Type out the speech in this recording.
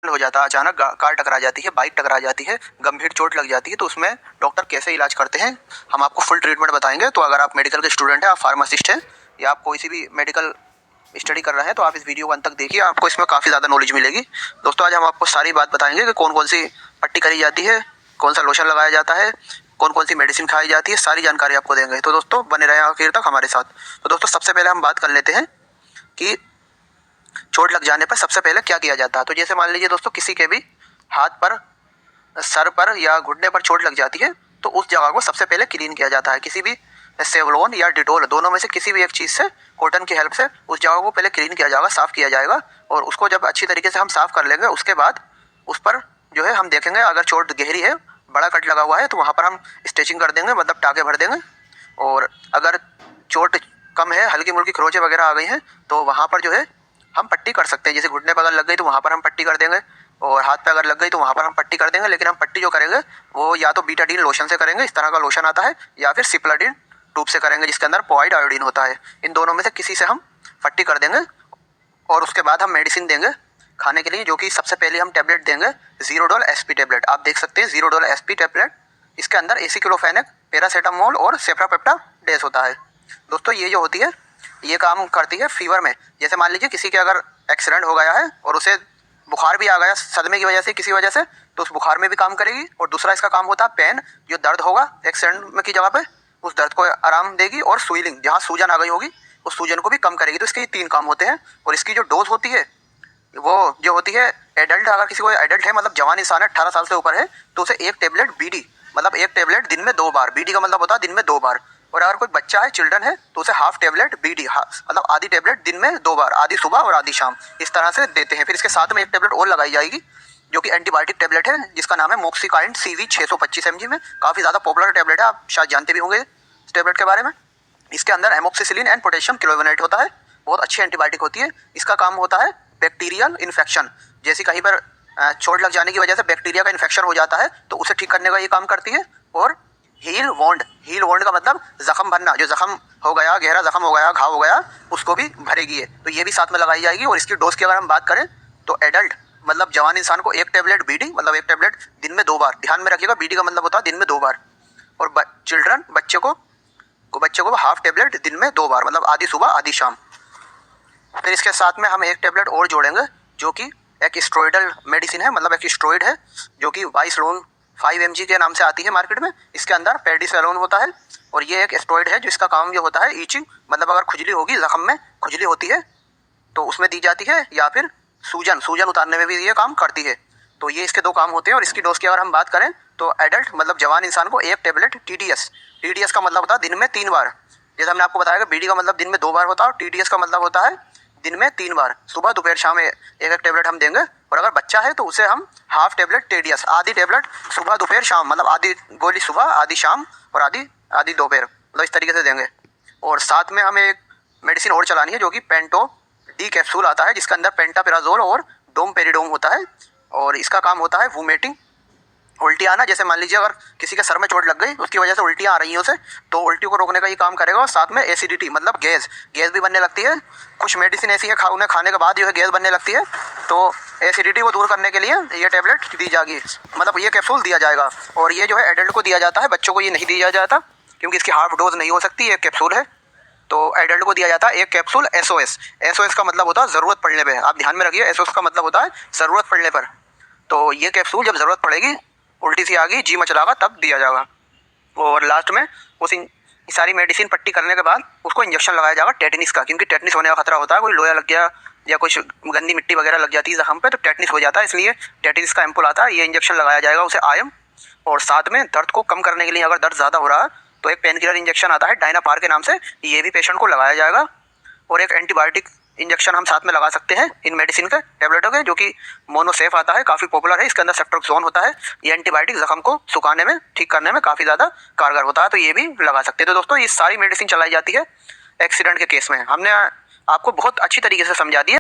हो जाता है, अचानक कार टकरा जाती है, बाइक टकरा जाती है, गंभीर चोट लग जाती है, तो उसमें डॉक्टर कैसे इलाज करते हैं हम आपको फुल ट्रीटमेंट बताएंगे। तो अगर आप मेडिकल के स्टूडेंट हैं, आप फार्मासिस्ट हैं या आप कोई सी भी मेडिकल स्टडी कर रहे हैं तो आप इस वीडियो को अंत तक देखिए, आपको इसमें काफ़ी ज़्यादा नॉलेज मिलेगी। दोस्तों आज हम आपको सारी बात बताएंगे कि कौन कौन सी पट्टी करी जाती है, कौन सा लोशन लगाया जाता है, कौन कौन सी मेडिसिन खाई जाती है, सारी जानकारी आपको देंगे। तो दोस्तों बने रहें आखिर तक हमारे साथ। तो दोस्तों सबसे पहले हम बात कर लेते हैं कि चोट लग जाने पर सबसे पहले क्या किया जाता है। तो जैसे मान लीजिए दोस्तों किसी के भी हाथ पर, सर पर या घुटने पर चोट लग जाती है तो उस जगह को सबसे पहले क्लीन किया जाता है। किसी भी सेवलॉन या डिटोल दोनों में से किसी भी एक चीज़ से, कॉटन की हेल्प से उस जगह को पहले क्लीन किया जाएगा, साफ़ किया जाएगा। और उसको जब अच्छी तरीके से हम साफ़ कर लेंगे उसके बाद उस पर जो है हम देखेंगे, अगर चोट गहरी है, बड़ा कट लगा हुआ है तो वहाँ पर हम स्टिचिंग कर देंगे, मतलब टाँके भर देंगे। और अगर चोट कम है, हल्की मुल्की खरोंचें वगैरह आ गई हैं तो वहाँ पर जो है हम पट्टी कर सकते हैं। जैसे घुटने पर अगर लग गई तो वहाँ पर हम पट्टी कर देंगे, और हाथ पे अगर लग गई तो वहाँ पर हम पट्टी कर देंगे। लेकिन हम पट्टी जो करेंगे वो या तो बीटाडीन लोशन से करेंगे, इस तरह का लोशन आता है, या फिर सिप्लाडीन ट्यूब से करेंगे जिसके अंदर पॉइड आयोडीन होता है। इन दोनों में से किसी से हम पट्टी कर देंगे। और उसके बाद हम मेडिसिन देंगे खाने के लिए, जो कि सबसे पहले हम टैबलेट देंगे ज़ीरोडोल एसपी टैबलेट। आप देख सकते हैं ज़ीरोडोल एसपी टैबलेट, इसके अंदर एसिक्लोफेनेक, पैरासीटामोल और सेफ्रापेप्टाडेस होता है। दोस्तों ये जो होती है ये काम करती है फीवर में। जैसे मान लीजिए किसी के अगर एक्सीडेंट हो गया है और उसे बुखार भी आ गया सदमे की वजह से, किसी वजह से, तो उस बुखार में भी काम करेगी। और दूसरा इसका काम होता है पेन, जो दर्द होगा एक्सीडेंट में की जगह पे, उस दर्द को आराम देगी। और स्वेलिंग, जहाँ सूजन आ गई होगी उस सूजन को भी कम करेगी। तो इसके ये 3 काम होते हैं। और इसकी जो डोज होती है वो जो होती है एडल्ट, अगर किसी को एडल्ट है मतलब जवान इंसान है, 18 साल से ऊपर है, तो उसे 1 टैबलेट बीडी, मतलब 1 टैबलेट दिन में 2 बार, बीडी का मतलब होता है दिन में 2 बार। और अगर कोई बच्चा है, चिल्ड्रन है, तो उसे हाफ टैबलेट बीडी, मतलब आधी टैबलेट दिन में 2 बार, आधी सुबह और आधी शाम, इस तरह से देते हैं। फिर इसके साथ में 1 टैबलेट और लगाई जाएगी जो कि एंटीबायोटिक टैबलेट है, जिसका नाम है मोक्सिकाइंड सीवी 625 mg में। काफ़ी ज़्यादा पॉपुलर टैबलेट है, आप शायद जानते भी होंगे इस टैबलेट के बारे में। इसके अंदर एमोक्सिसिलिन एंड पोटेशियम क्लोवेनेट होता है, बहुत अच्छी एंटीबायोटिक होती है। इसका काम होता है बैक्टीरियल इन्फेक्शन, जैसे कहीं पर चोट लग जाने की वजह से बैक्टीरिया का इन्फेक्शन हो जाता है तो उसे ठीक करने का ये काम करती है। और हील वॉन्ड, हील वॉन्ड का मतलब जख्म भरना, जो जख्म हो गया, गहरा जख्म हो गया, घाव हो गया, उसको भी भरेगी है, तो ये भी साथ में लगाई जाएगी। और इसकी डोज की अगर हम बात करें तो एडल्ट मतलब जवान इंसान को 1 टैबलेट बीडी, मतलब 1 टैबलेट दिन में 2 बार, ध्यान में रखिएगा, बीडी का मतलब होता है दिन में 2 बार। और चिल्ड्रन, बच्चे को हाफ टैबलेट दिन में 2 बार, मतलब आधी सुबह आधी शाम। फिर इसके साथ में हम 1 टैबलेट और जोड़ेंगे जो कि एक स्टेरॉइडल मेडिसिन है, मतलब एक स्टेरॉइड है जो कि वाइसलोन 5 mg के नाम से आती है मार्केट में। इसके अंदर पेडिसोलोन होता है और ये एक स्टेरॉइड है जिसका काम जो होता है ईचिंग, मतलब अगर खुजली होगी, जख्म में खुजली होती है तो उसमें दी जाती है, या फिर सूजन उतारने में भी ये काम करती है। तो ये इसके 2 काम होते हैं। और इसकी डोज की अगर हम बात करें तो एडल्ट मतलब जवान इंसान को 1 टैबलेट टीडीएस का मतलब होता है दिन में 3 बार। जैसे हमने आपको बताया कि बीडी का मतलब दिन में 2 बार होता है, और टीडीएस का मतलब होता है दिन में 3 बार, सुबह दोपहर शाम 1 टैबलेट हम देंगे। और अगर बच्चा है तो उसे हम हाफ टैबलेट टीडीएस, आधी टैबलेट सुबह दोपहर शाम, मतलब आधी गोली सुबह, आधी शाम और आधी दोपहर, मतलब इस तरीके से देंगे। और साथ में हमें एक मेडिसिन और चलानी है जो कि पेंटो डी कैप्सूल आता है, जिसके अंदर पेंटापेराजोल और डोमपेरिडोम होता है। और इसका काम होता है वोमिटिंग, उल्टी आना। जैसे मान लीजिए अगर किसी के सर में चोट लग गई, उसकी वजह से उल्टियाँ आ रही हैं उसे, तो उल्टी को रोकने का ये काम करेगा। और साथ में एसिडिटी, मतलब गैस भी बनने लगती है। कुछ मेडिसिन ऐसी है उन्हें खाने के बाद जो है गैस बनने लगती है, तो एसिडिटी को दूर करने के लिए ये टैबलेट दी जाएगी, मतलब ये कैप्सूल दिया जाएगा। और ये जो है एडल्ट को दिया जाता है, बच्चों को ये नहीं दिया जाता क्योंकि इसकी हाफ डोज नहीं हो सकती, एक कैप्सूल है। तो एडल्ट को दिया जाता है 1 कैप्सूल एसओएस का मतलब होता है ज़रूरत पड़ने पे, आप ध्यान में रखिए, एसओएस का मतलब होता है ज़रूरत पड़ने पर। तो ये कैप्सूल जब ज़रूरत पड़ेगी, उल्टी सी आ गई, जी मचलागा, तब दिया जाएगा। और लास्ट में उस सारी मेडिसिन पट्टी करने के बाद उसको इंजेक्शन लगाया जाएगा टेटनिस का, क्योंकि टेटनिस होने का खतरा होता है, कोई लोया लग गया या कुछ गंदी मिट्टी वगैरह लग जाती है जख्म पे तो टेटनिस हो जाता है, इसलिए टेटनिस का एम्पुल आता है, ये इंजेक्शन लगाया जाएगा उसे आयम। और साथ में दर्द को कम करने के लिए, अगर दर्द ज़्यादा हो रहा है तो एक पेन किलर इंजेक्शन आता है डायनापार के नाम से, ये भी पेशेंट को लगाया जाएगा। और एक एंटीबायोटिक इंजेक्शन हम साथ में लगा सकते हैं इन मेडिसिन के टैबलेटों के, जो कि मोनोसेफ आता है, काफ़ी पॉपुलर है, इसके अंदर सेफ्ट्रोक्सोन होता है। ये एंटीबायोटिक जख्म को सुखाने में, ठीक करने में काफ़ी ज़्यादा कारगर होता है, तो ये भी लगा सकते हैं। तो दोस्तों ये सारी मेडिसिन चलाई जाती है एक्सीडेंट के केस में। हमने आपको बहुत अच्छी तरीके से समझा दिया।